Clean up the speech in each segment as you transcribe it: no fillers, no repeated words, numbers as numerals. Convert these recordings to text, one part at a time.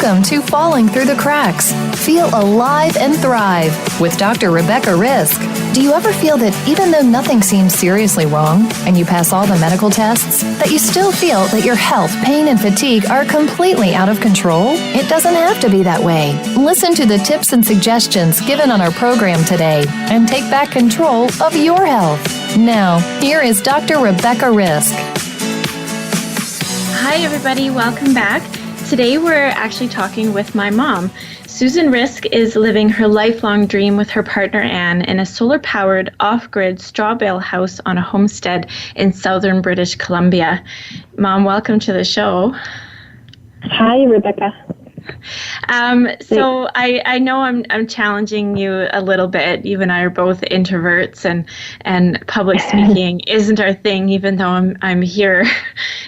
Welcome to Falling Through the Cracks. Feel alive and thrive with Dr. Rebecca Risk. Do you ever feel that even though nothing seems seriously wrong and you pass all the medical tests, that you still feel that your health, pain, and fatigue are completely out of control? It doesn't have to be that way. Listen to the tips and suggestions given on our program today and take back control of your health. Now, here is Dr. Rebecca Risk. Hi, everybody. Welcome back. Today, we're actually talking with my mom. Susan Risk is living her lifelong dream with her partner, Anne, in a solar-powered, off-grid straw bale house on a homestead in southern British Columbia. Mom, welcome to the show. Hi, Rebecca. So I know I'm challenging you a little bit. You and I are both introverts, and public speaking isn't our thing, even though I'm here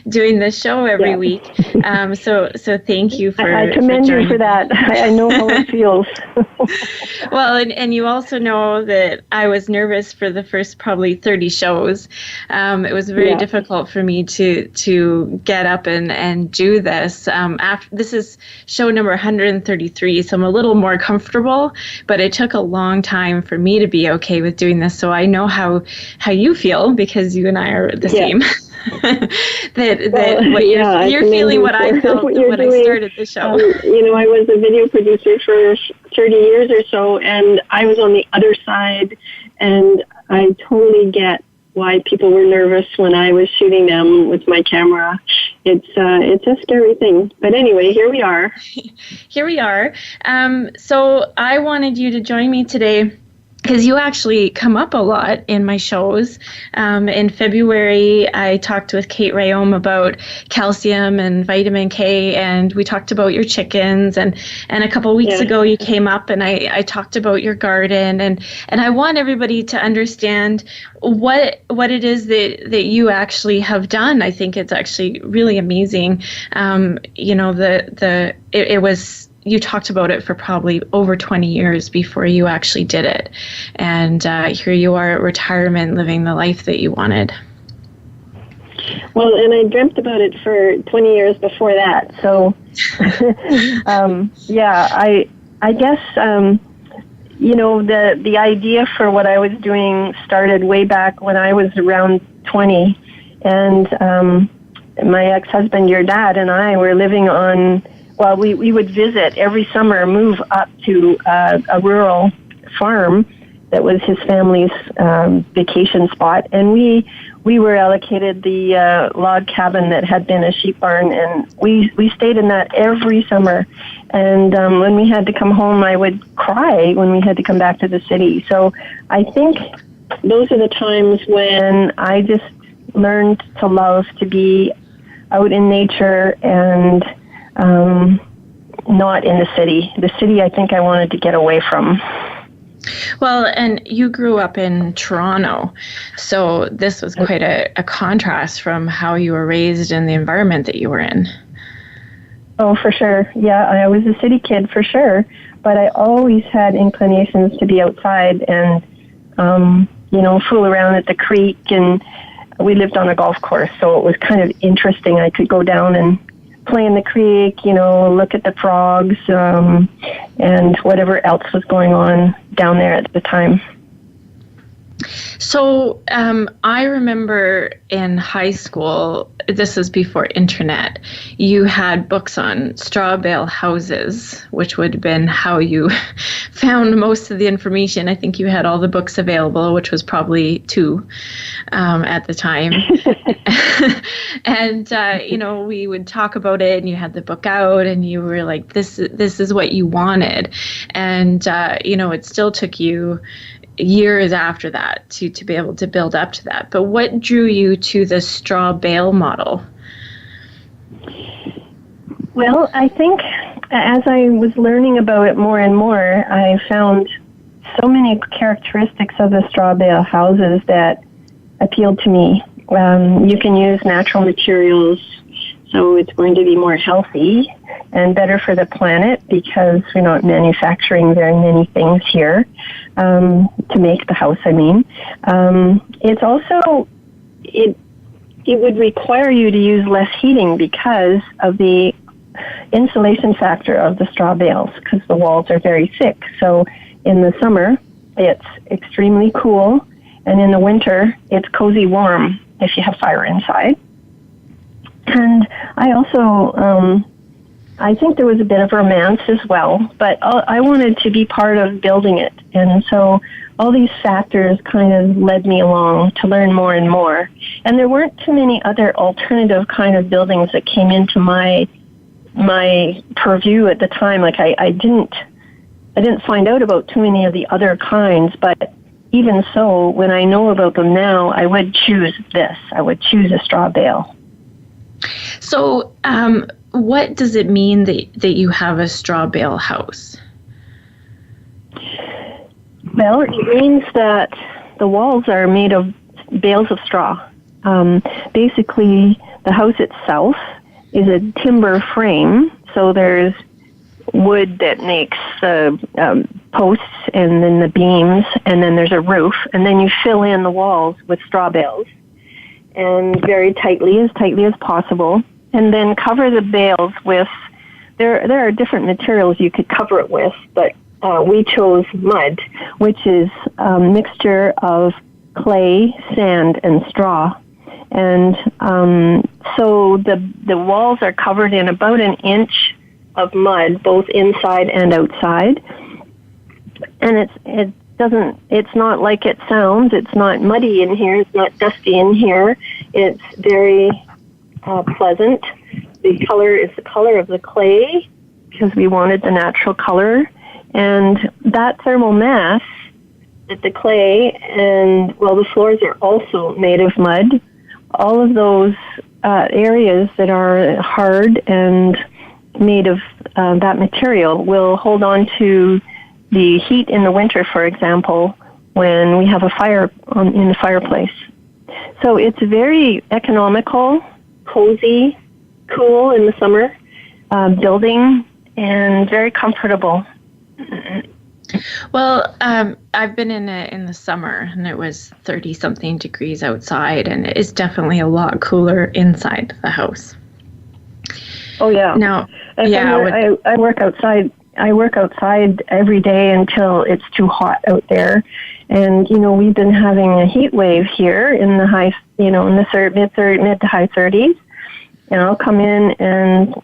doing this show every week. So thank you for. I commend you for that. I know how it feels. Well, and you also know that I was nervous for the first probably 30 shows. It was very difficult for me to get up and do this. This is show number 133, so I'm a little more comfortable, but it took a long time for me to be okay with doing this. So I know how you feel, because you and I are the same. You're feeling what I felt when I started the show. I was a video producer for 30 years or so, and I was on the other side, and I totally get why people were nervous when I was shooting them with my camera. It's a scary thing. But anyway, here we are. Here we are. So I wanted you to join me today because you actually come up a lot in my shows. In February, I talked with Kate Rayom about calcium and vitamin K, and we talked about your chickens. And a couple of weeks ago, you came up and I talked about your garden. And I want everybody to understand what it is that you actually have done. I think it's actually really amazing. It was. You talked about it for probably over 20 years before you actually did it. And here you are at retirement living the life that you wanted. Well, and I dreamt about it for 20 years before that. So, I guess, the idea for what I was doing started way back when I was around 20. And my ex-husband, your dad, and I were living on... Well, we would visit every summer, move up to a rural farm that was his family's vacation spot. And we were allocated the log cabin that had been a sheep barn, and we stayed in that every summer. And when we had to come home, I would cry when we had to come back to the city. So I think those are the times when I just learned to love to be out in nature and not in the city. The city, I think I wanted to get away from. Well, and you grew up in Toronto, so this was quite a contrast from how you were raised and the environment that you were in. Oh, for sure. Yeah, I was a city kid for sure, but I always had inclinations to be outside and, fool around at the creek, and we lived on a golf course, so it was kind of interesting. I could go down and play in the creek, look at the frogs, and whatever else was going on down there at the time. So I remember in high school, this is before internet, you had books on straw bale houses, which would have been how you found most of the information. I think you had all the books available, which was probably 2 at the time. And, we would talk about it, and you had the book out, and you were like, this is what you wanted. And, it still took you years after that to be able to build up to that. But what drew you to the straw bale model? Well, I think as I was learning about it more and more, I found so many characteristics of the straw bale houses that appealed to me. You can use natural materials, so it's going to be more healthy and better for the planet because we're not manufacturing very many things here to make the house, It's also, it would require you to use less heating because of the insulation factor of the straw bales because the walls are very thick. So in the summer, it's extremely cool, and in the winter, it's cozy warm if you have fire inside. And I also, I think there was a bit of romance as well, but I wanted to be part of building it. And so all these factors kind of led me along to learn more and more. And there weren't too many other alternative kind of buildings that came into my purview at the time. Like I didn't find out about too many of the other kinds, but even so, when I know about them now, I would choose this. I would choose a straw bale. So, what does it mean that you have a straw bale house? Well, it means that the walls are made of bales of straw. Basically, the house itself is a timber frame, so there's wood that makes the posts and then the beams, and then there's a roof, and then you fill in the walls with straw bales, and very tightly as possible, and then cover the bales with, there are different materials you could cover it with, but we chose mud, which is a mixture of clay, sand, and straw. And so the walls are covered in about an inch of mud, both inside and outside. And it's not like it sounds. It's not muddy in here. It's not dusty in here. It's very pleasant. The color is the color of the clay because we wanted the natural color. And that thermal mass that the clay and, well, the floors are also made of mud. All of those areas that are hard and made of that material will hold on to the heat in the winter, for example, when we have a fire in the fireplace. So it's very economical, cozy, cool in the summer, building, and very comfortable. Well, I've been in the summer, and it was 30-something degrees outside, and it is definitely a lot cooler inside the house. Oh yeah. Now, I work outside. I work outside every day until it's too hot out there, and we've been having a heat wave here in the high, in the mid to high 30s, and I'll come in and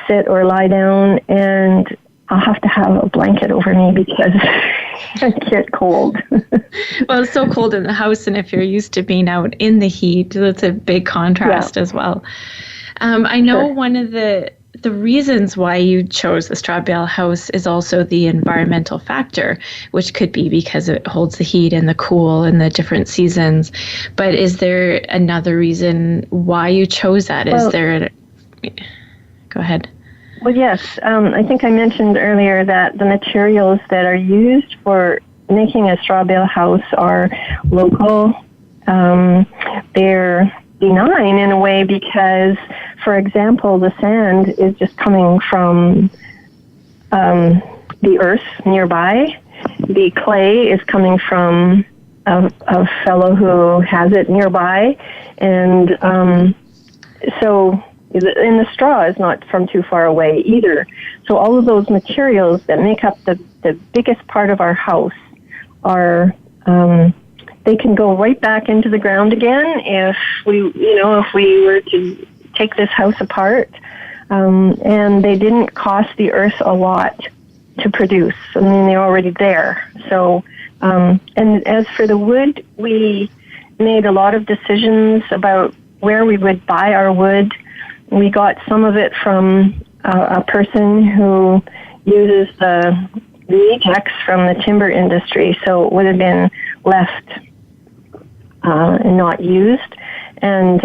sit or lie down, and I'll have to have a blanket over me because I get cold. Well, it's so cold in the house, and if you're used to being out in the heat, that's a big contrast as well. I know one of the reasons why you chose the straw bale house is also the environmental factor, which could be because it holds the heat and the cool in the different seasons. But is there another reason why you chose that? Go ahead. Well, yes. I think I mentioned earlier that the materials that are used for making a straw bale house are local. They're benign in a way because, for example, the sand is just coming from the earth nearby. The clay is coming from a fellow who has it nearby. And and the straw is not from too far away either. So all of those materials that make up the biggest part of our house are, they can go right back into the ground again if we were to take this house apart. And they didn't cost the earth a lot to produce. I mean, they're already there. So, and as for the wood, we made a lot of decisions about where we would buy our wood. We got some of it from a person who uses the latex from the timber industry, so it would have been left and not used. And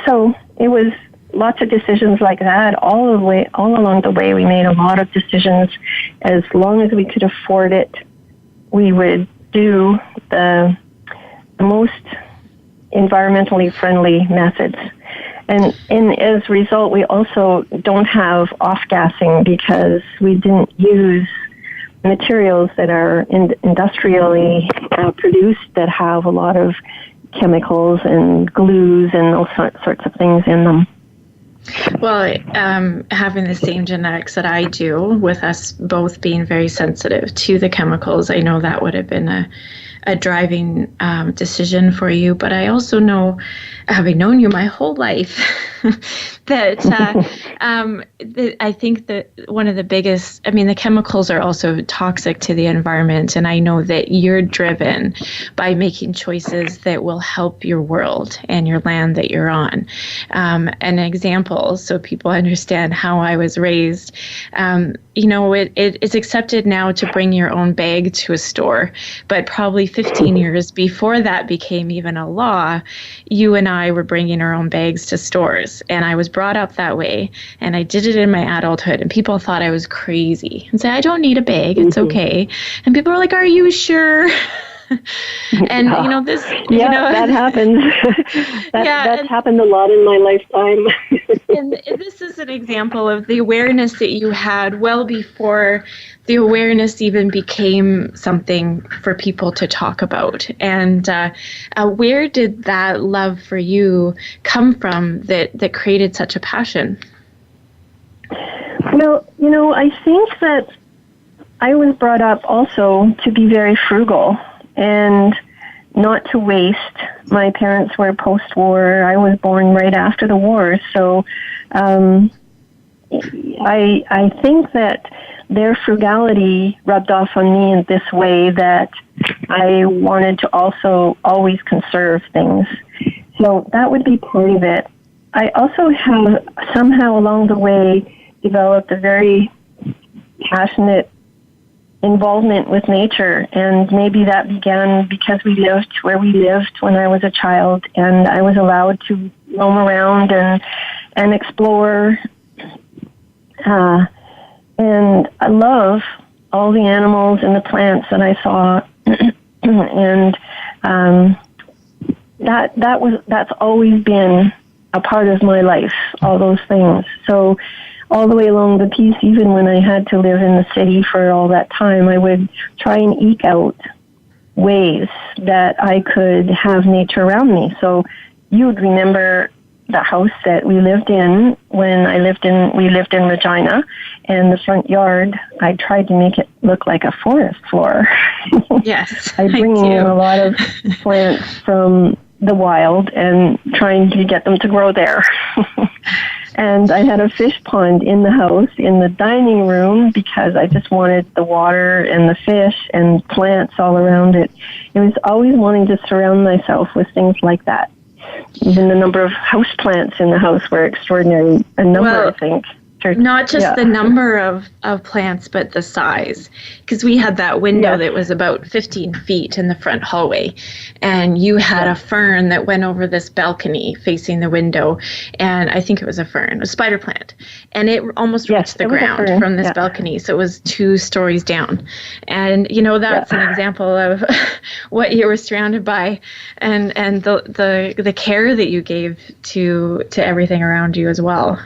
so it was lots of decisions like that. All along the way, we made a lot of decisions. As long as we could afford it, we would do the most environmentally friendly methods. And as a result, we also don't have off-gassing because we didn't use materials that are industrially produced that have a lot of chemicals and glues and all sorts of things in them. Well, having the same genetics that I do, with us both being very sensitive to the chemicals, I know that would have been a driving decision for you. But I also know, having known you my whole life, that I think that one of the biggest, I mean, the chemicals are also toxic to the environment. And I know that you're driven by making choices that will help your world and your land that you're on. An example, so people understand how I was raised, it's accepted now to bring your own bag to a store, but probably 15 years before that became even a law, you and I were bringing our own bags to stores. And I was brought up that way, and I did it in my adulthood, and people thought I was crazy and said, I don't need a bag, it's okay. And people were like, are you sure? And that happens. That's happened a lot in my lifetime. And this is an example of the awareness that you had well before the awareness even became something for people to talk about. And where did that love for you come from that created such a passion? Well, I think that I was brought up also to be very frugal and not to waste. My parents were post-war. I was born right after the war, so I think that their frugality rubbed off on me in this way, that I wanted to also always conserve things. So that would be part of it. I also have somehow along the way developed a very passionate involvement with nature, and maybe that began because we lived where we lived when I was a child, and I was allowed to roam around and explore. And I love all the animals and the plants that I saw, and that's always been a part of my life. All those things. So all the way along the piece, even when I had to live in the city for all that time, I would try and eke out ways that I could have nature around me. So you would remember the house that we lived in when we lived in Regina, and the front yard, I tried to make it look like a forest floor. Yes, I bring in a lot of plants from the wild and trying to get them to grow there. And I had a fish pond in the house, in the dining room, because I just wanted the water and the fish and plants all around it. It was always wanting to surround myself with things like that. Even the number of house plants in the house were extraordinary. A number, I think. Not just the number of plants, but the size. Because we had that window that was about 15 feet in the front hallway. And you had a fern that went over this balcony facing the window. And I think it was a fern, a spider plant. And it almost reached the ground from this balcony. So it was 2 stories down. And, that's an example of what you were surrounded by, and the care that you gave to everything around you as well.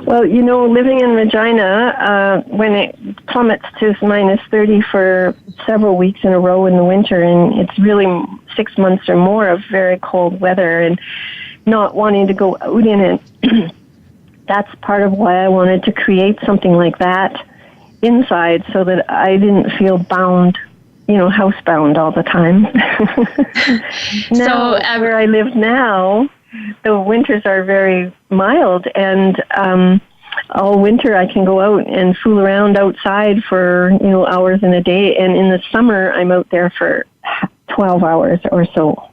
Well, living in Regina, when it plummets to minus 30 for several weeks in a row in the winter, and it's really 6 months or more of very cold weather, and not wanting to go out in it, that's part of why I wanted to create something like that inside, so that I didn't feel bound, housebound all the time. Now, where I live now, the winters are very mild, and all winter I can go out and fool around outside for hours in a day, and in the summer I'm out there for 12 hours or so.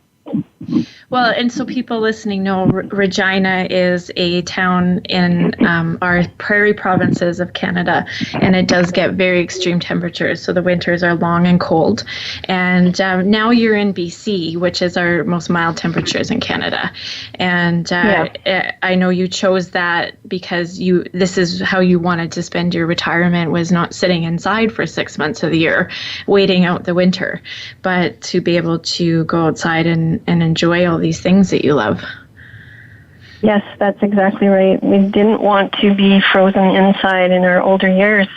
Well, and so people listening know Regina is a town in our prairie provinces of Canada, and it does get very extreme temperatures, so the winters are long and cold. And now you're in BC, which is our most mild temperatures in Canada. And I know you chose that because this is how you wanted to spend your retirement, was not sitting inside for 6 months of the year, waiting out the winter, but to be able to go outside and enjoy all these things that you love. Yes, that's exactly right. We didn't want to be frozen inside in our older years.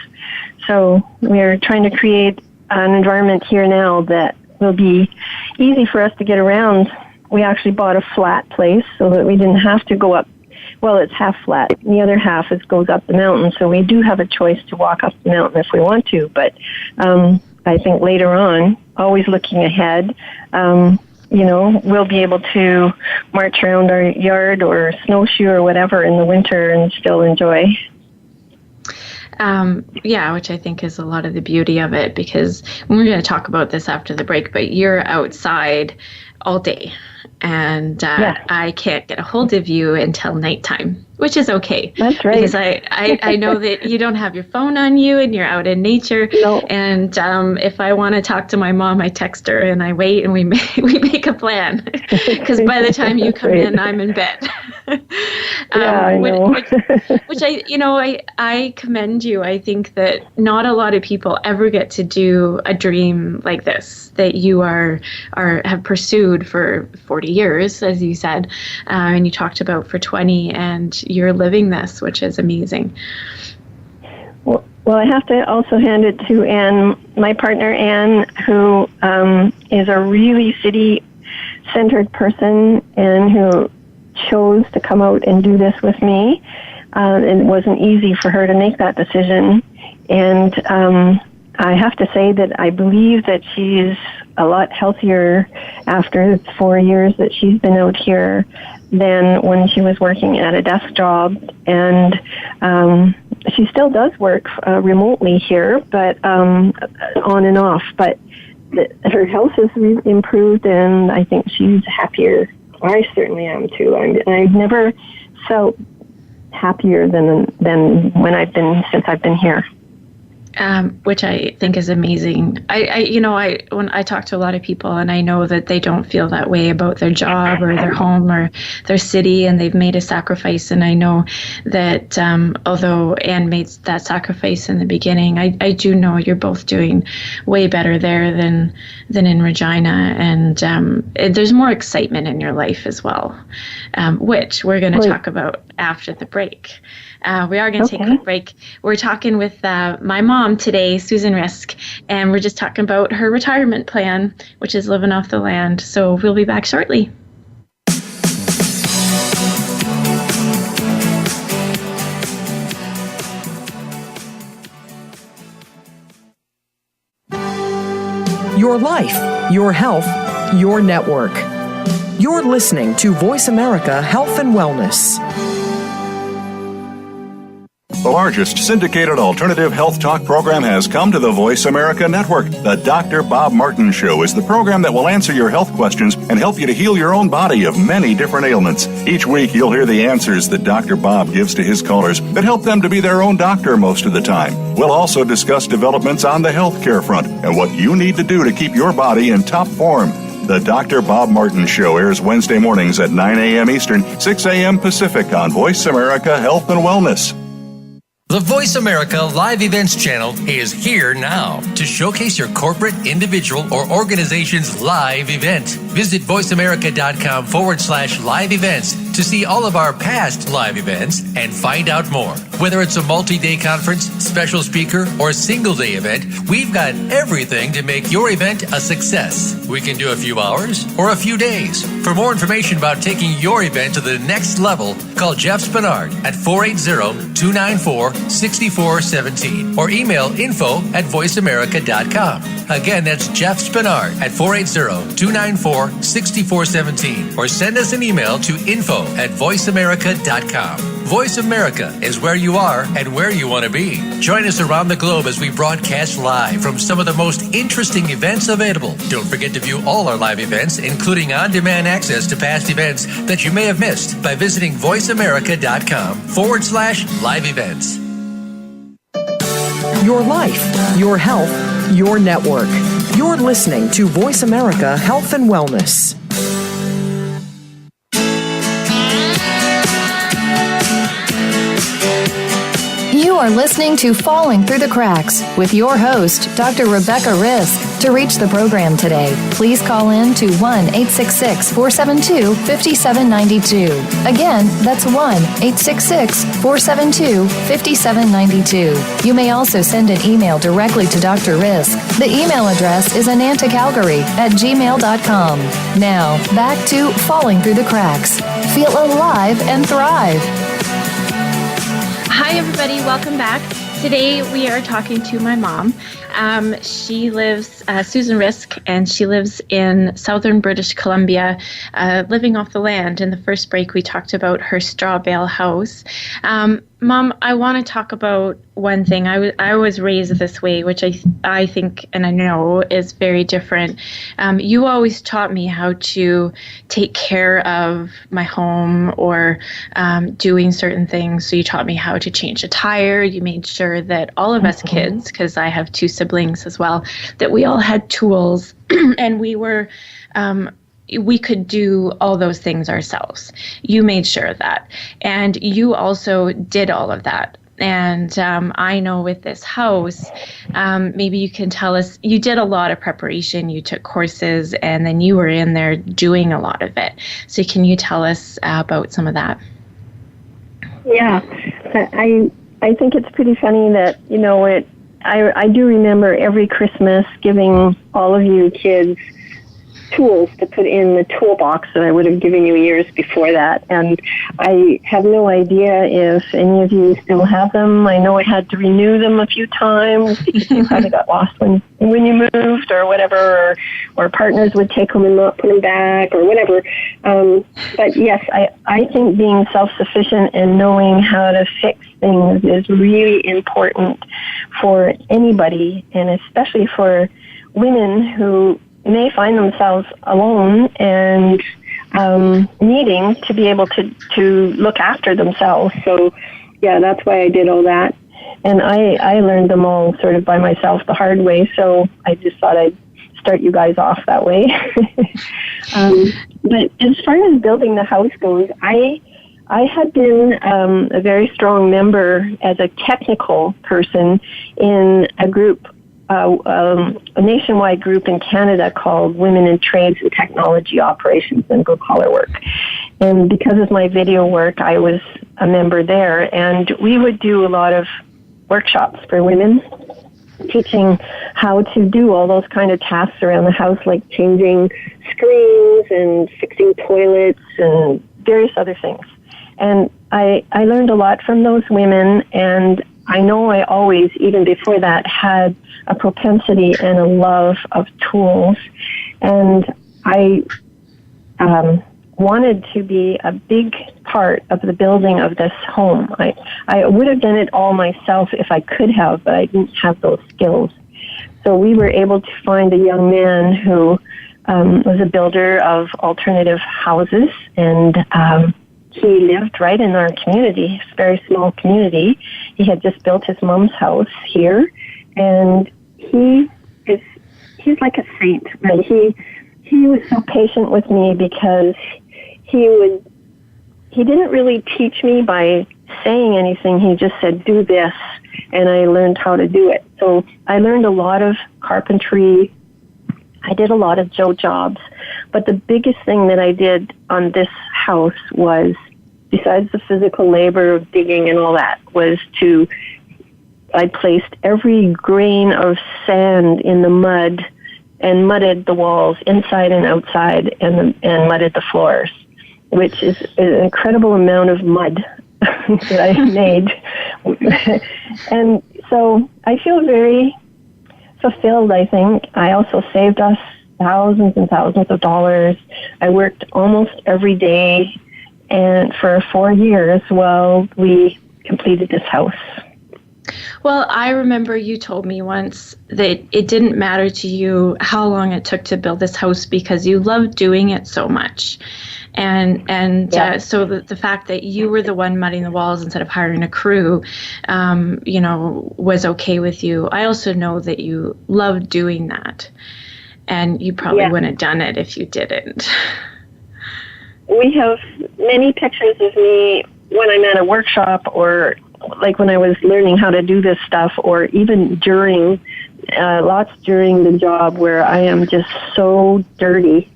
So we're trying to create an environment here now that will be easy for us to get around. We actually bought a flat place so that we didn't have to go up well, it's half flat. The other half goes up the mountain, so we do have a choice to walk up the mountain if we want to. But I think later on, always looking ahead, we'll be able to march around our yard or snowshoe or whatever in the winter and still enjoy. Which I think is a lot of the beauty of it, because we're going to talk about this after the break, but you're outside all day, and I can't get a hold of you until nighttime, which is okay. That's right. Because I know that you don't have your phone on you and you're out in nature. No. And if I want to talk to my mom, I text her and I wait and we make a plan. Because by the time you come in, I'm in bed. I know. which I commend you. I think that not a lot of people ever get to do a dream like this that you have pursued for 40 years, as you said, and you talked about for 20, and you're living this, which is amazing. Well, I have to also hand it to Anne, my partner Anne, who is a really city-centered person and who chose to come out and do this with me. It wasn't easy for her to make that decision. And I have to say that I believe that she's a lot healthier after 4 years that she's been out here than when she was working at a desk job. And she still does work remotely here, but on and off. But her health has improved, and I think she's happier. I certainly am too. I've never felt happier than when since I've been here. Which I think is amazing. When I talk to a lot of people, and I know that they don't feel that way about their job or their home or their city, and they've made a sacrifice. And I know that although Anne made that sacrifice in the beginning, I do know you're both doing way better there than in Regina, and there's more excitement in your life as well, which we're going to talk about after the break. We are going to take a quick break. We're talking with my mom today, Susan Risk, and we're just talking about her retirement plan, which is living off the land. So we'll be back shortly. Your life, your health, your network. You're listening to Voice America Health and Wellness. The largest syndicated alternative health talk program has come to the Voice America Network. The Dr. Bob Martin Show is the program that will answer your health questions and help you to heal your own body of many different ailments. Each week, you'll hear the answers that Dr. Bob gives to his callers that help them to be their own doctor most of the time. We'll also discuss developments on the healthcare front and what you need to do to keep your body in top form. The Dr. Bob Martin Show airs Wednesday mornings at 9 a.m. Eastern, 6 a.m. Pacific on Voice America Health and Wellness. The Voice America Live Events channel is here now to showcase your corporate, individual, or organization's live event. Visit voiceamerica.com/live events to see all of our past live events and find out more. Whether it's a multi-day conference, special speaker, or single-day event, we've got everything to make your event a success. We can do a few hours or a few days. For more information about taking your event to the next level, call Jeff Spinard at 480-294-6417 or email info@voiceamerica.com. Again, that's Jeff Spinard at 480-294-6417 or send us an email to info@voiceamerica.com. Voice America is where you are and where you want to be. Join us around the globe as we broadcast live from some of the most interesting events available. Don't forget to view all our live events, including on-demand access to past events that you may have missed by visiting voiceamerica.com/live events. Your life, your health, your network. You're listening to Voice America Health and Wellness. You are listening to Falling Through the Cracks with your host, Dr. Rebecca Risk. To reach the program today, please call in to 1-866-472-5792. Again, that's 1-866-472-5792. You may also send an email directly to Dr. Risk. The email address is anantacalgary@gmail.com. Now, back to Falling Through the Cracks. Feel alive and thrive. Hi, everybody. Welcome back. Today we are talking to my mom. She lives, Susan Risk, and she lives in southern British Columbia, living off the land. In the first break, we talked about her straw bale house. Mom, I want to talk about one thing. I was raised this way, which I think and I know is very different. You always taught me how to take care of my home or doing certain things. So you taught me how to change a tire. You made sure that all of us kids, because I have two siblings as well, that we all had tools and we could do all those things ourselves. You made sure of that. And you also did all of that. And I know with this house, maybe you can tell us, you did a lot of preparation, you took courses, and then you were in there doing a lot of it. So can you tell us about some of that? Yeah, I think it's pretty funny that, I do remember every Christmas giving all of you kids tools to put in the toolbox that I would have given you years before that. And I have no idea if any of you still have them. I know I had to renew them a few times because they probably got lost when you moved or whatever, or partners would take them and not put them back or whatever. But yes, I think being self-sufficient and knowing how to fix things is really important for anybody, and especially for women who may find themselves alone and needing to be able to look after themselves. So, yeah, that's why I did all that. And I learned them all sort of by myself the hard way, so I just thought I'd start you guys off that way. But as far as building the house goes, I had been a very strong member as a technical person in a group, a nationwide group in Canada called Women in Trades and Technology Operations and Blue Collar Work. And because of my video work, I was a member there, and we would do a lot of workshops for women, teaching how to do all those kind of tasks around the house, like changing screens and fixing toilets and various other things. And I learned a lot from those women, and I know I always, even before that, had a propensity and a love of tools, and I wanted to be a big part of the building of this home. I would have done it all myself if I could have, but I didn't have those skills. So we were able to find a young man who was a builder of alternative houses, and he lived right in our community. It's a very small community. He had just built his mom's house here, and he's like a saint. Right? He was so patient with me because he didn't really teach me by saying anything. He just said, do this, and I learned how to do it. So I learned a lot of carpentry. I did a lot of Joe jobs, but the biggest thing that I did on this house was, besides the physical labor of digging and all that, was I placed every grain of sand in the mud and mudded the walls inside and outside and mudded the floors, which is an incredible amount of mud that I made. And so I feel very fulfilled, I think. I also saved us thousands and thousands of dollars. I worked almost every day and for 4 years while we completed this house. Well, I remember you told me once that it didn't matter to you how long it took to build this house because you loved doing it so much. So the fact that you were the one mudding the walls instead of hiring a crew, was okay with you. I also know that you loved doing that, and you probably wouldn't have done it if you didn't. We have many pictures of me when I'm at a workshop or like when I was learning how to do this stuff, or even during, lots during the job where I am just so dirty.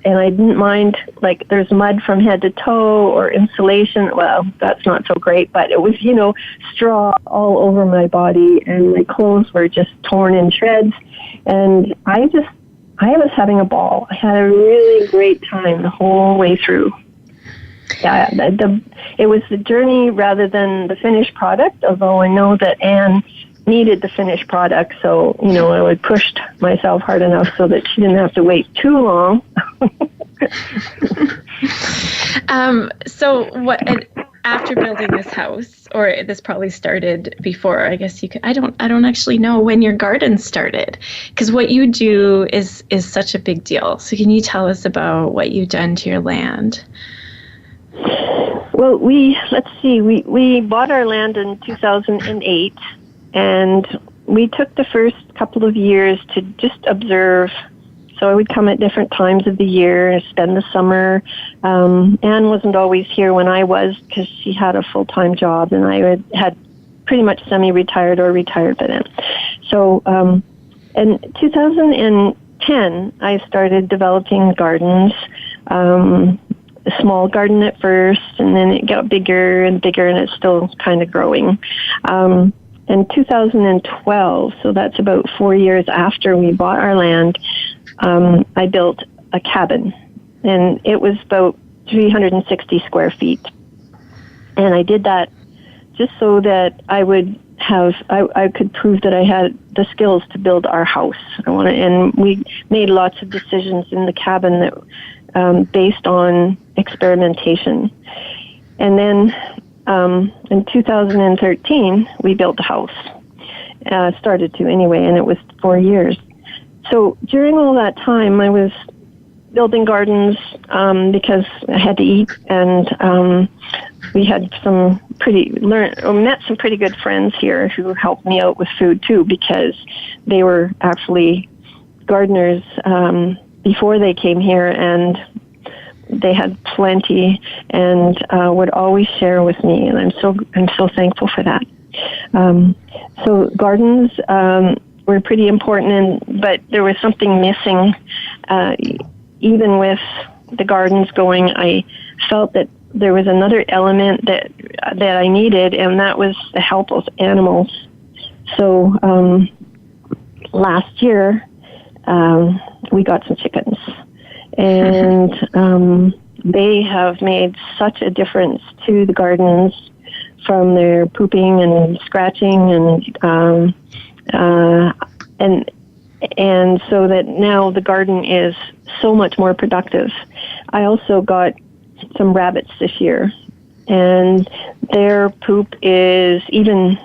And I didn't mind, like, there's mud from head to toe or insulation. Well, that's not so great, but it was, straw all over my body, and my clothes were just torn in shreds. And I was having a ball. I had a really great time the whole way through. Yeah, it was the journey rather than the finished product, although I know that Anne needed the finished product, so, I would pushed myself hard enough so that she didn't have to wait too long. So what, after building this house, or this probably started before, I guess you could, I don't actually know when your garden started, because what you do is such a big deal. So can you tell us about what you've done to your land? Well, we bought our land in 2008, and we took the first couple of years to just observe. So I would come at different times of the year, spend the summer. Anne wasn't always here when I was, because she had a full-time job, and I had pretty much semi-retired or retired by then. So in 2010, I started developing gardens. A small garden at first, and then it got bigger and bigger, and it's still kind of growing. In 2012, so that's about 4 years after we bought our land, I built a cabin, and it was about 360 square feet. And I did that just so that I could prove that I had the skills to build our house. And we made lots of decisions in the cabin that based on experimentation. And then in 2013, we built the house. Started to anyway, and it was 4 years. So during all that time, I was building gardens because I had to eat, and we had met some pretty good friends here who helped me out with food too, because they were actually gardeners before they came here, and they had plenty and would always share with me, and I'm so thankful for that. So gardens were pretty important, but there was something missing. Even with the gardens going, I felt that there was another element that I needed, and that was the help of animals. So last year we got some chickens, and they have made such a difference to the gardens, from their pooping and scratching and so that now the garden is so much more productive. I also got some rabbits this year, and their poop is even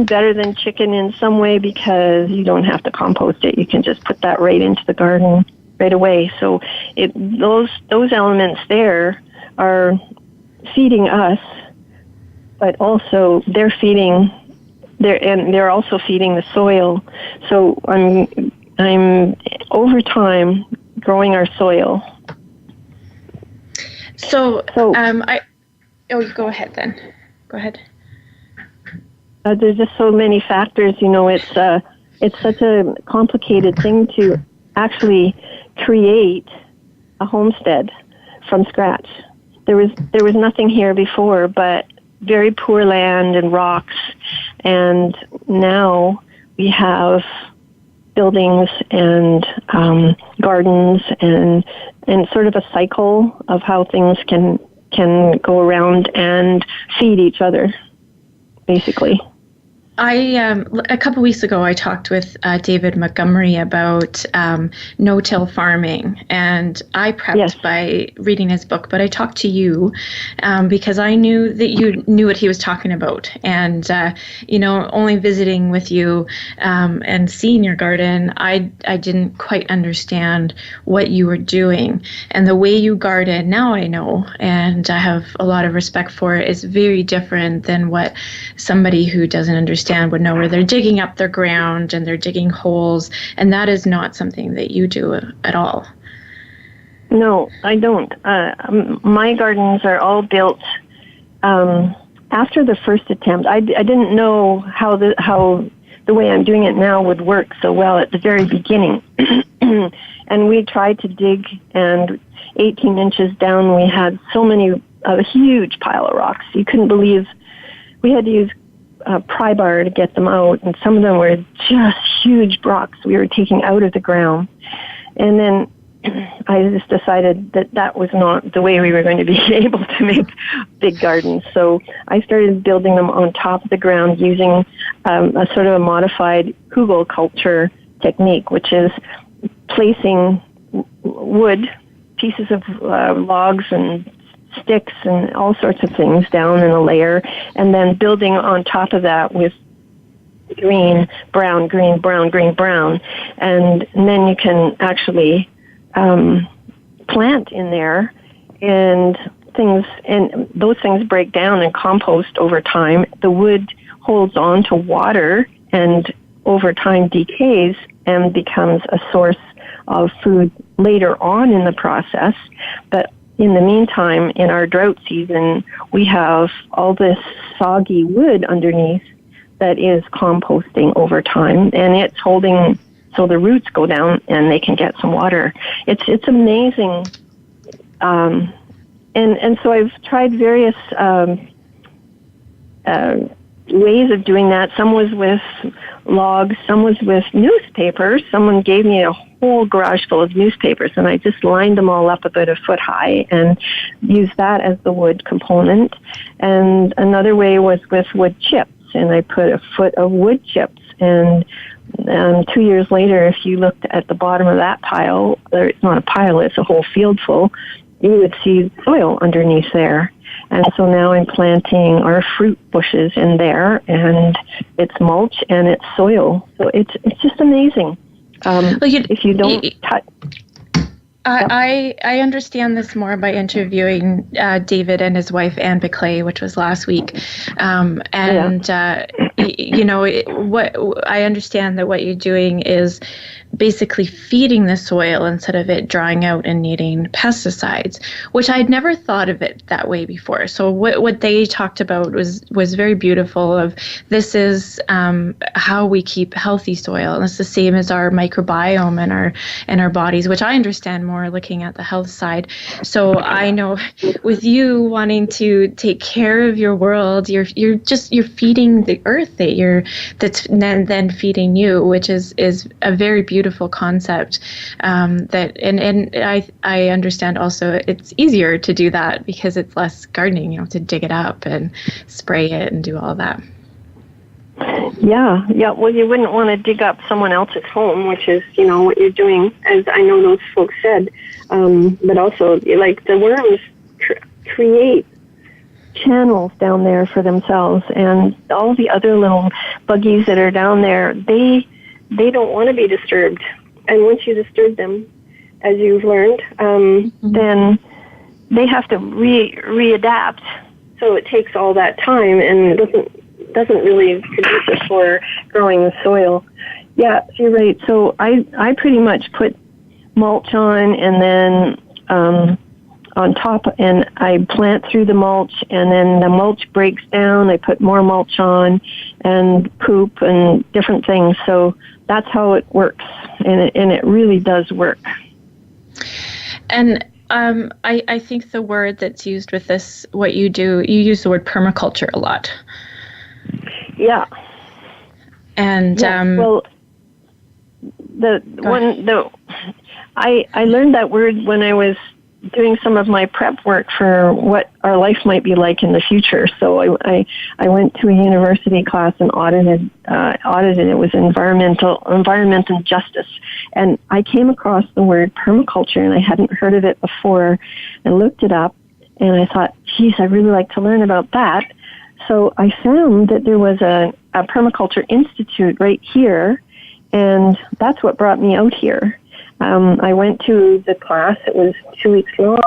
better than chicken in some way, because you don't have to compost it. You can just put that right into the garden right away. So those elements there are feeding us, but also they're also feeding the soil. So I'm over time growing our soil. So go ahead then. Go ahead. There's just so many factors. It's such a complicated thing to actually create a homestead from scratch. There was nothing here before, but very poor land and rocks, and now we have buildings and gardens and sort of a cycle of how things can go around and feed each other, basically. A couple weeks ago, I talked with David Montgomery about no-till farming, and I prepped by reading his book, but I talked to you because I knew that you knew what he was talking about, and only visiting with you and seeing your garden, I didn't quite understand what you were doing, and the way you garden now I know, and I have a lot of respect for it, is very different than what somebody who doesn't understand would know, where they're digging up their ground and they're digging holes, and that is not something that you do at all. No, I don't. My gardens are all built after the first attempt, I didn't know how the way I'm doing it now would work so well at the very beginning. And we tried to dig, and 18 inches down, we had so many, a huge pile of rocks. You couldn't believe, we had to use pry bar to get them out, and some of them were just huge rocks we were taking out of the ground. And then I just decided that was not the way we were going to be able to make big gardens. So I started building them on top of the ground using a sort of a modified Kugel culture technique, which is placing wood, pieces of logs and sticks and all sorts of things down in a layer, and then building on top of that with green, brown, green, brown, green, brown. And then you can actually plant in there, and those things break down and compost over time. The wood holds on to water and over time decays and becomes a source of food later on in the process. But in the meantime, in our drought season, we have all this soggy wood underneath that is composting over time, and it's holding, so the roots go down and they can get some water. It's amazing. And so I've tried various ways of doing that. Some was with logs, some was with newspapers. Someone gave me a whole garage full of newspapers, and I just lined them all up about a foot high and used that as the wood component. And another way was with wood chips, and I put a foot of wood chips. And 2 years later, if you looked at the bottom of that pile, or it's not a pile, it's a whole field full, you would see soil underneath there. And so now I'm planting our fruit bushes in there, and it's mulch and it's soil. So it's just amazing. If you don't touch... I understand this more by interviewing David and his wife Anne Biclay, which was last week, what I understand that what you're doing is basically feeding the soil instead of it drying out and needing pesticides, which I'd never thought of it that way before. So what they talked about was very beautiful. Of this is how we keep healthy soil, and it's the same as our microbiome in our bodies, which I understand more looking at the health side. So I know with you wanting to take care of your world, you're feeding the earth that's then feeding you, which is a very beautiful concept. That and I understand also it's easier to do that because it's less gardening. You don't have to dig it up and spray it and do all that. Yeah. Well, you wouldn't want to dig up someone else's home, which is, what you're doing, as I know those folks said. But also, like, the worms create channels down there for themselves, and all the other little buggies that are down there, they don't want to be disturbed. And once you disturb them, as you've learned, then they have to readapt. So it takes all that time, and it doesn't really produce it for growing the soil. Yeah, you're right. So I pretty much put mulch on, and then on top, and I plant through the mulch, and then the mulch breaks down. I put more mulch on, and poop and different things. So that's how it works, and it really does work. And I think the word that's used with this, what you do, you use the word permaculture a lot. Yeah. And I learned that word when I was doing some of my prep work for what our life might be like in the future. So I went to a university class and audited. It was environmental justice, and I came across the word permaculture, and I hadn't heard of it before. I looked it up, and I thought, geez, I'd really like to learn about that. So I found that there was a permaculture institute right here, and that's what brought me out here. I went to the class. It was 2 weeks long,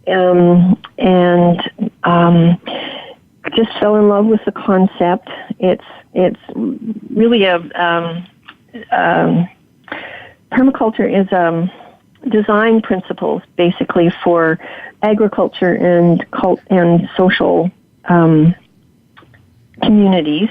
and just fell in love with the concept. It's really permaculture is design principles basically for agriculture and social communities,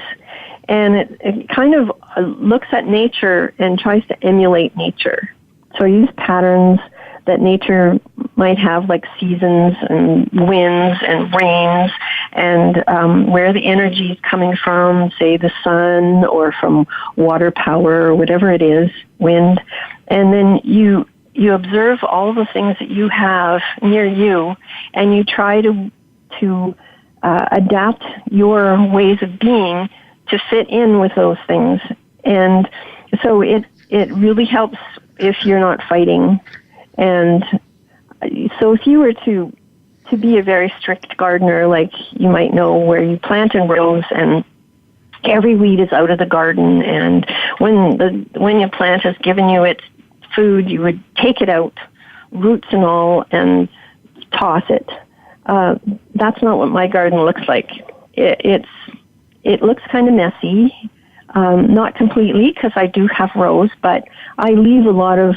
and it kind of looks at nature and tries to emulate nature. So I use patterns that nature might have, like seasons and winds and rains, and where the energy is coming from, say the sun or from water power or whatever it is, wind. And then you observe all the things that you have near you, and you try to adapt your ways of being to fit in with those things. And so it really helps if you're not fighting. And so if you were to be a very strict gardener, like you might know, where you plant in rows and every weed is out of the garden, and when your plant has given you its food, you would take it out, roots and all, and toss it. That's not what my garden looks like. It looks kind of messy, not completely, because I do have rows, but I leave a lot of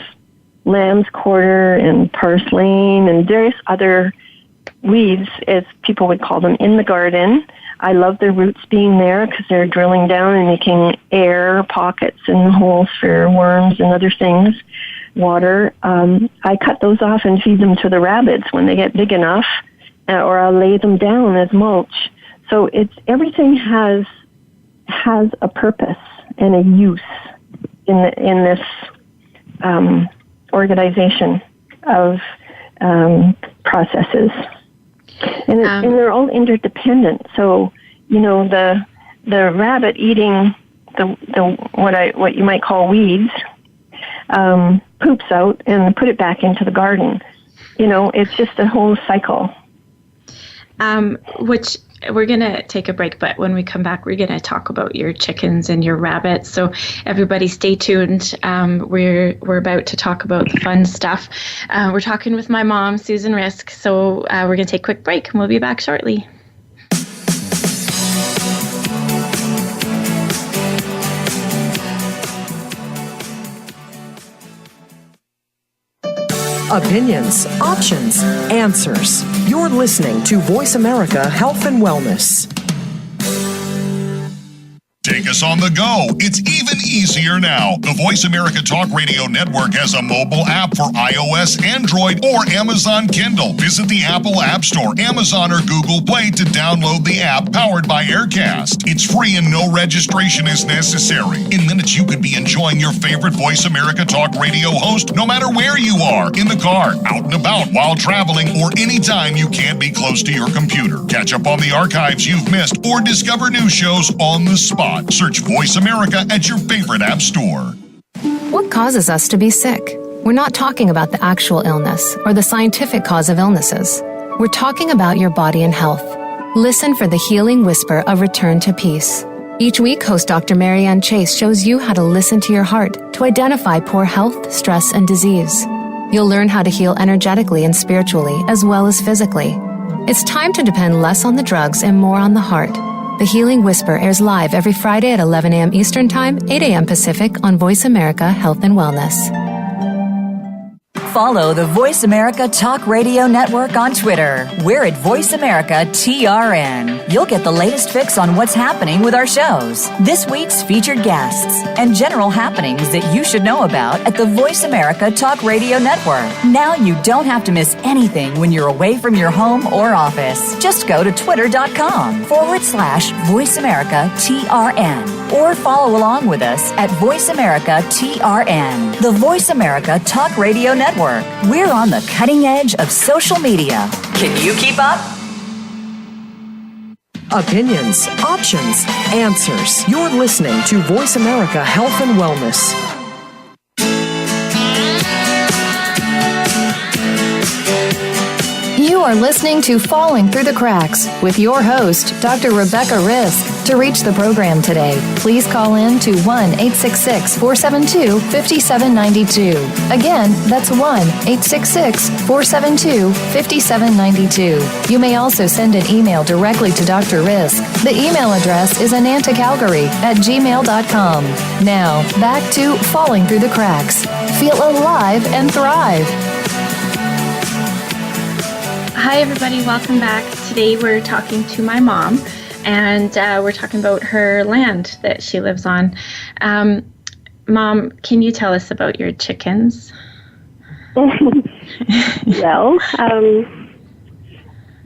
lamb's quarter and purslane and various other weeds, as people would call them, in the garden. I love the roots being there because they're drilling down and making air pockets and holes for worms and other things. Water. I cut those off and feed them to the rabbits when they get big enough, or I'll lay them down as mulch. So everything has a purpose and a use in this organization of processes, and they're all interdependent. So the rabbit eating what you might call weeds poops out and put it back into the garden. It's just a whole cycle. Which we're going to take a break, but when we come back, we're going to talk about your chickens and your rabbits. So everybody stay tuned. We're about to talk about the fun stuff. We're talking with my mom, Susan Risk. So we're going to take a quick break, and we'll be back shortly. Opinions, options, answers. You're listening to Voice America Health and Wellness. Take us on the go. It's even easier now. The Voice America Talk Radio Network has a mobile app for iOS, Android, or Amazon Kindle. Visit the Apple App Store, Amazon, or Google Play to download the app powered by Aircast. It's free and no registration is necessary. In minutes, you could be enjoying your favorite Voice America Talk Radio host no matter where you are, in the car, out and about, while traveling, or anytime you can't be close to your computer. Catch up on the archives you've missed or discover new shows on the spot. Search Voice America at your favorite app store. What causes us to be sick? We're not talking about the actual illness or the scientific cause of illnesses. We're talking about your body and health. Listen for the healing whisper of return to peace. Each week, host Dr. Marianne Chase shows you how to listen to your heart to identify poor health, stress, and disease. You'll learn how to heal energetically and spiritually, as well as physically. It's time to depend less on the drugs and more on the heart. The Healing Whisper airs live every Friday at 11 a.m. Eastern Time, 8 a.m. Pacific on Voice America Health and Wellness. Follow the Voice America Talk Radio Network on Twitter. We're at Voice America TRN. You'll get the latest fix on what's happening with our shows, this week's featured guests, and general happenings that you should know about at the Voice America Talk Radio Network. Now you don't have to miss anything when you're away from your home or office. Just go to twitter.com/Voice America TRN or follow along with us at Voice America TRN. The Voice America Talk Radio Network. We're on the cutting edge of social media. Can you keep up? Opinions, options, answers. You're listening to Voice America Health and Wellness. You are listening to Falling Through the Cracks with your host, Dr. Rebecca Risk. To reach the program today, please call in to 1-866-472-5792. Again, that's 1-866-472-5792. You may also send an email directly to Dr. Risk. The email address is anantacalgary@gmail.com. Now, back to Falling Through the Cracks. Feel alive and thrive. Hi, everybody. Welcome back. Today we're talking to my mom. and we're talking about her land that she lives on. Mom, can you tell us about your chickens? Well,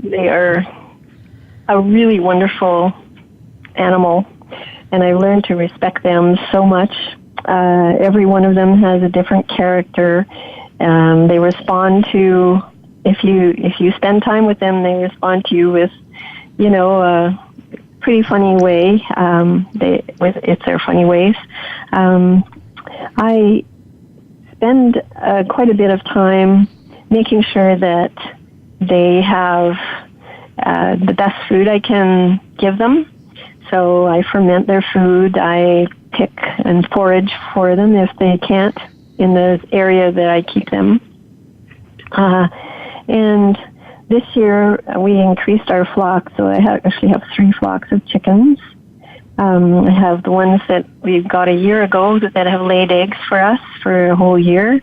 they are a really wonderful animal, and I learned to respect them so much. Every one of them has a different character. They respond to, if you spend time with them, they respond to you with, a pretty funny way. It's their funny ways. I spend quite a bit of time making sure that they have the best food I can give them. So I ferment their food. I pick and forage for them if they can't in the area that I keep them. And this year we increased our flock, so I actually have 3 flocks of chickens. I have the ones that we got a year ago that have laid eggs for us for a whole year.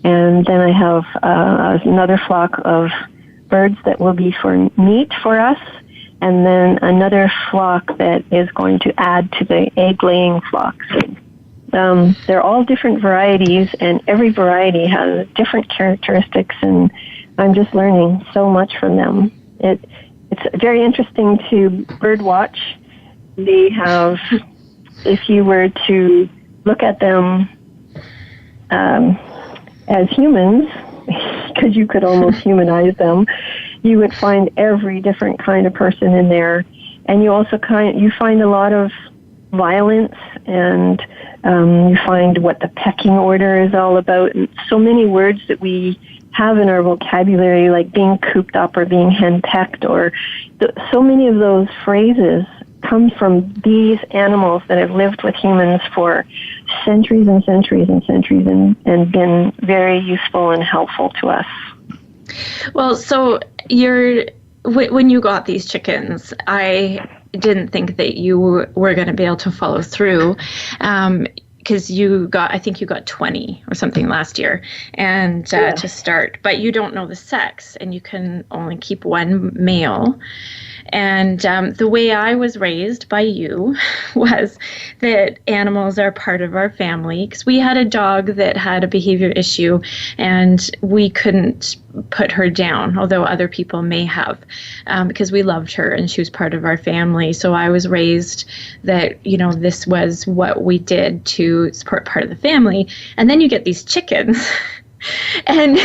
And then I have another flock of birds that will be for meat for us. And then another flock that is going to add to the egg-laying flocks. They're all different varieties, and every variety has different characteristics, and I'm just learning so much from them. It's very interesting to bird watch. They have, if you were to look at them as humans, because you could almost humanize them, you would find every different kind of person in there. And you also you find a lot of violence, and you find what the pecking order is all about. And so many words that we have in our vocabulary, like being cooped up or being henpecked, or so many of those phrases come from these animals that have lived with humans for centuries and centuries and centuries, and been very useful and helpful to us. Well, so when you got these chickens, I didn't think that you were going to be able to follow through, because I think you got 20 or something last year, and to start, but you don't know the sex, and you can only keep one male. And the way I was raised by you was that animals are part of our family, because we had a dog that had a behavior issue, and we couldn't put her down, although other people may have, because we loved her and she was part of our family. So I was raised that, this was what we did to support part of the family. And then you get these chickens. And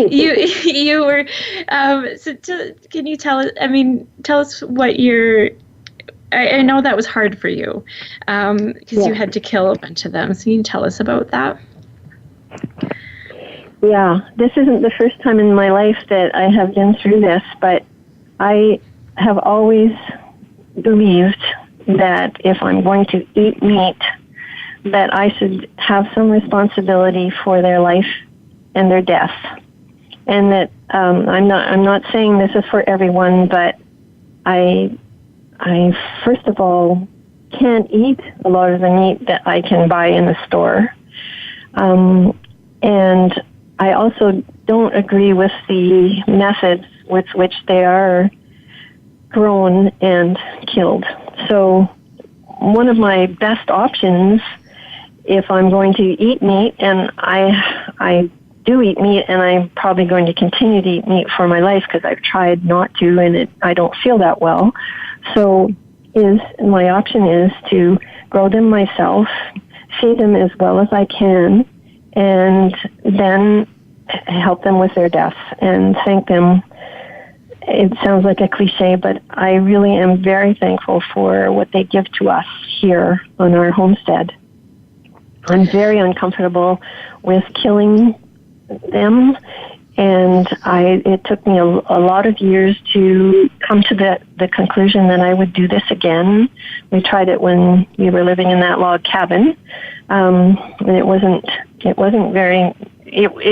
you were, can you tell us what I know that was hard for you, because you had to kill a bunch of them. So can you tell us about that? Yeah, this isn't the first time in my life that I have been through this, but I have always believed that if I'm going to eat meat, that I should have some responsibility for their life and their death. And that I'm not saying this is for everyone, but I first of all can't eat a lot of the meat that I can buy in the store. And I also don't agree with the methods with which they are grown and killed. So one of my best options, if I'm going to eat meat, and I do eat meat, and I'm probably going to continue to eat meat for my life because I've tried not to, and I don't feel that well. So my option is to grow them myself, feed them as well as I can, and then help them with their death and thank them. It sounds like a cliche, but I really am very thankful for what they give to us here on our homestead. I'm very uncomfortable with killing them, and it took me a lot of years to come to the conclusion that I would do this again. We tried it when we were living in that log cabin, and it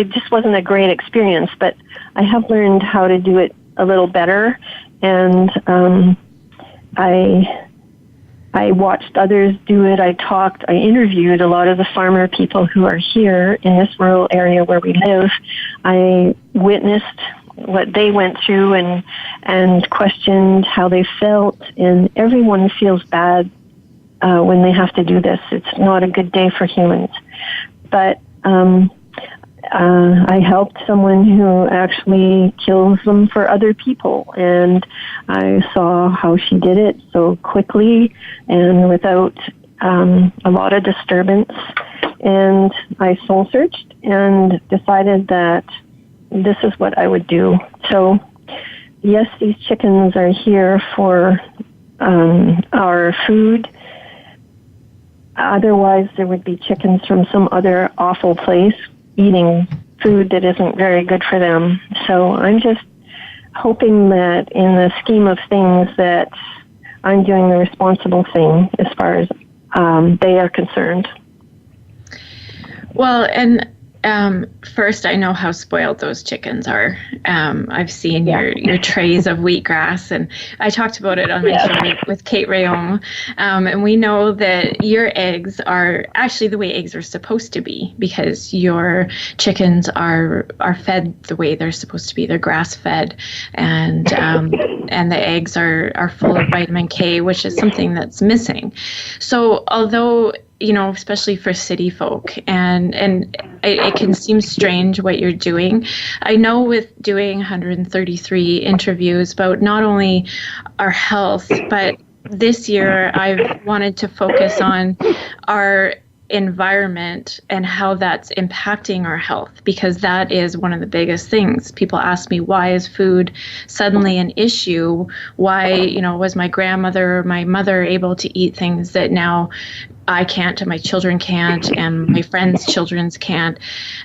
just wasn't a great experience, but I have learned how to do it a little better, and I watched others do it. I interviewed a lot of the farmer people who are here in this rural area where we live. I witnessed what they went through and questioned how they felt. And everyone feels bad when they have to do this. It's not a good day for humans. But I helped someone who actually kills them for other people, and I saw how she did it so quickly and without a lot of disturbance. And I soul searched and decided that this is what I would do. So, yes, these chickens are here for our food. Otherwise, there would be chickens from some other awful place eating food that isn't very good for them. So I'm just hoping that in the scheme of things that I'm doing the responsible thing as far as they are concerned. Well, and first, I know how spoiled those chickens are. I've seen your trays of wheatgrass, and I talked about it on my show with Kate Rayon. And we know that your eggs are actually the way eggs are supposed to be, because your chickens are fed the way they're supposed to be. They're grass fed, and the eggs are full of vitamin K, which is something that's missing. So although, you know, especially for city folk, and it can seem strange what you're doing. I know with doing 133 interviews about not only our health, but this year I've wanted to focus on our environment and how that's impacting our health, because that is one of the biggest things. People ask me, why is food suddenly an issue? Why, you know, was my grandmother or my mother able to eat things that now I can't, and my children can't, and my friends' children's can't?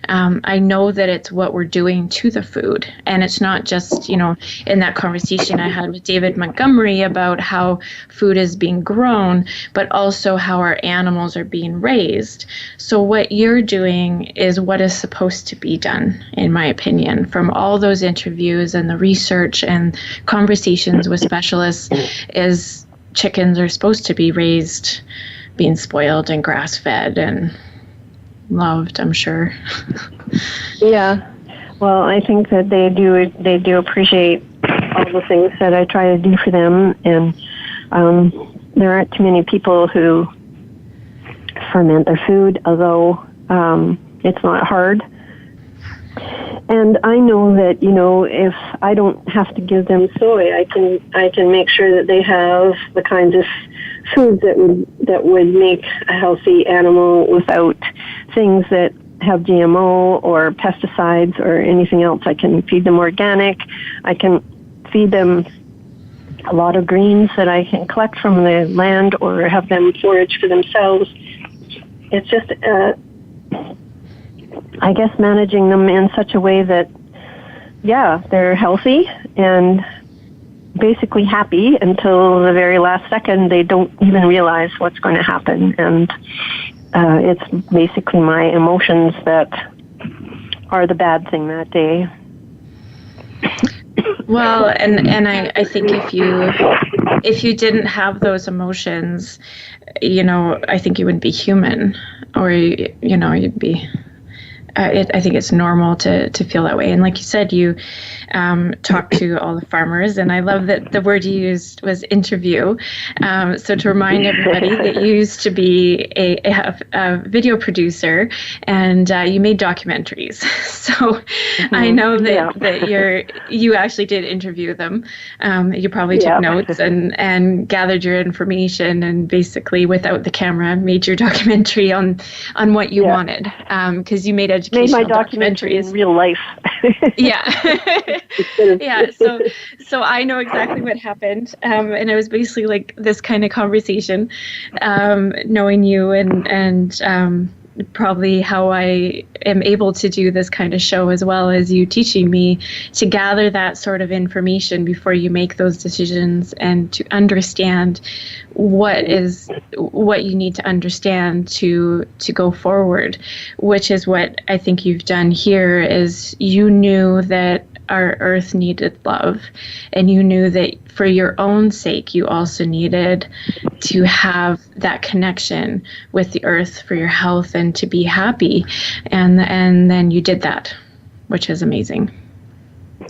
I know that it's what we're doing to the food. And it's not just, you know, in that conversation I had with David Montgomery about how food is being grown, but also how our animals are being raised. So what you're doing is what is supposed to be done, in my opinion, from all those interviews and the research and conversations with specialists, is chickens are supposed to be raised being spoiled and grass-fed and loved, I'm sure. Yeah. Well, I think that they do appreciate all the things that I try to do for them, and there aren't too many people who ferment their food, although it's not hard. And I know that, you know, if I don't have to give them soy, I can make sure that they have the kinds of foods that would make a healthy animal without things that have GMO or pesticides or anything else. I can feed them organic. I can feed them a lot of greens that I can collect from the land or have them forage for themselves. It's just, I guess, managing them in such a way that, they're healthy and basically happy until the very last second. They don't even realize what's going to happen. And it's basically my emotions that are the bad thing that day. Well, and I think if you didn't have those emotions, you know, I think you wouldn't be human, or, you know, you'd be... I think it's normal to feel that way. And like you said, you talked to all the farmers, and I love that the word you used was interview. So to remind everybody that you used to be a video producer, and you made documentaries. So I know that you actually did interview them. You probably took notes and gathered your information, and basically without the camera made your documentary on what you wanted, because you made educational documentaries in real life. So I know exactly what happened, and it was basically like this kind of conversation, knowing you and probably how I am able to do this kind of show, as well as you teaching me to gather that sort of information before you make those decisions, and to understand what you need to understand to go forward, which is what I think you've done here. Is you knew that our earth needed love, and you knew that for your own sake you also needed to have that connection with the earth for your health and to be happy, and then you did that, which is amazing.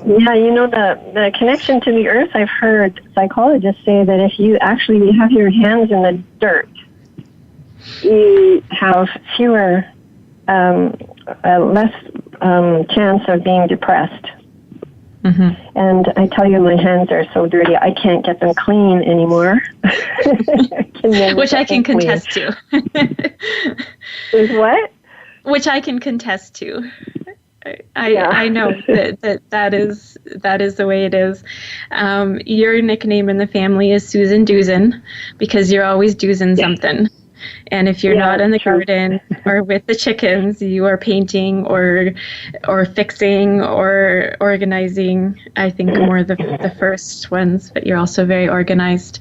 Yeah, the connection to the earth, I've heard psychologists say that if you actually have your hands in the dirt, you have fewer, less chance of being depressed. Mm-hmm. And I tell you, my hands are so dirty, I can't get them clean anymore. Which I can contest to. Is what? Which I can contest to. I know that is the way it is. Your nickname in the family is Susan Doozin because you're always doozing something. And if you're not in the garden or with the chickens, you are painting or fixing or organizing. I think more the first ones, but you're also very organized.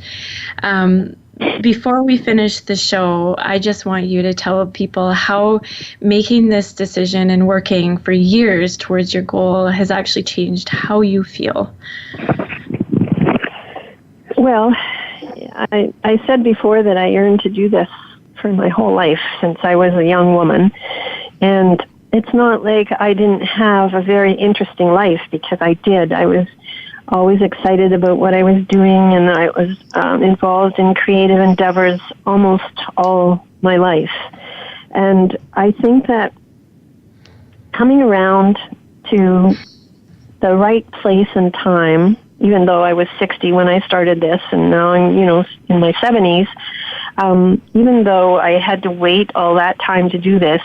Before we finish the show, I just want you to tell people how making this decision and working for years towards your goal has actually changed how you feel. Well, I said before that I yearned to do this for my whole life since I was a young woman. And it's not like I didn't have a very interesting life, because I did. I was always excited about what I was doing, and I was involved in creative endeavors almost all my life. And I think that coming around to the right place and time, even though I was 60 when I started this, and now I'm, in my 70s, even though I had to wait all that time to do this,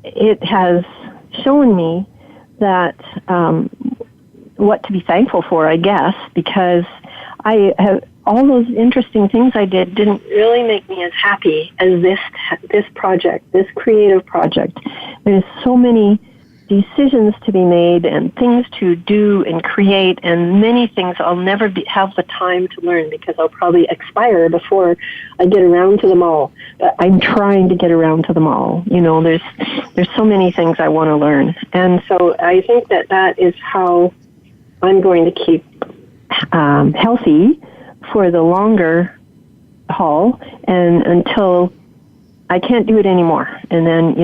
it has shown me that what to be thankful for, I guess, because I have all those interesting things I didn't really make me as happy as this project, this creative project. There's so many decisions to be made and things to do and create, and many things I'll never have the time to learn because I'll probably expire before I get around to them all. But I'm trying to get around to them all. There's so many things I want to learn. And so I think that is how I'm going to keep healthy for the longer haul, and until I can't do it anymore. And then,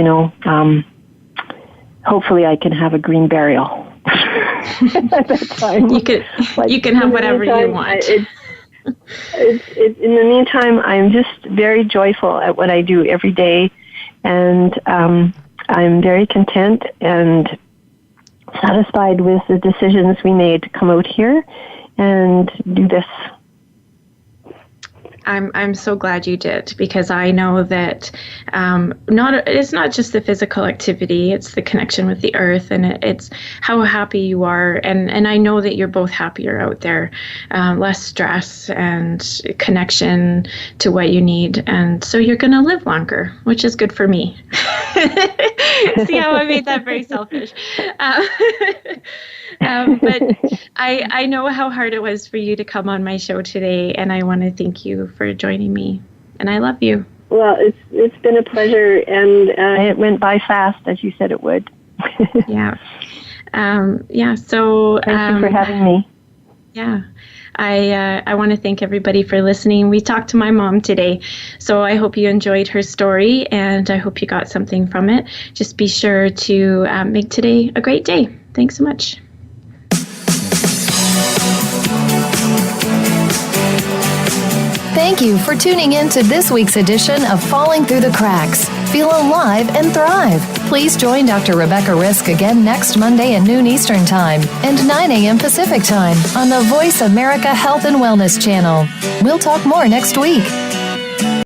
hopefully I can have a green burial at that time. You can have whatever you want. In the meantime, I'm just very joyful at what I do every day, and I'm very content and satisfied with the decisions we made to come out here and do this. I'm so glad you did, because I know that it's not just the physical activity, it's the connection with the earth, and it's how happy you are, and I know that you're both happier out there, less stress and connection to what you need, and so you're going to live longer, which is good for me. See how I made that very selfish? But I know how hard it was for you to come on my show today, and I want to thank you for joining me, and I love you. Well, it's been a pleasure, and it went by fast, as you said it would. Yeah. So thank you for having me. Yeah. I want to thank everybody for listening. We talked to my mom today, so I hope you enjoyed her story, and I hope you got something from it. Just be sure to make today a great day. Thanks so much. Thank you for tuning in to this week's edition of Falling Through the Cracks. Feel alive and thrive. Please join Dr. Rebecca Risk again next Monday at noon Eastern Time and 9 a.m. Pacific Time on the Voice America Health and Wellness Channel. We'll talk more next week.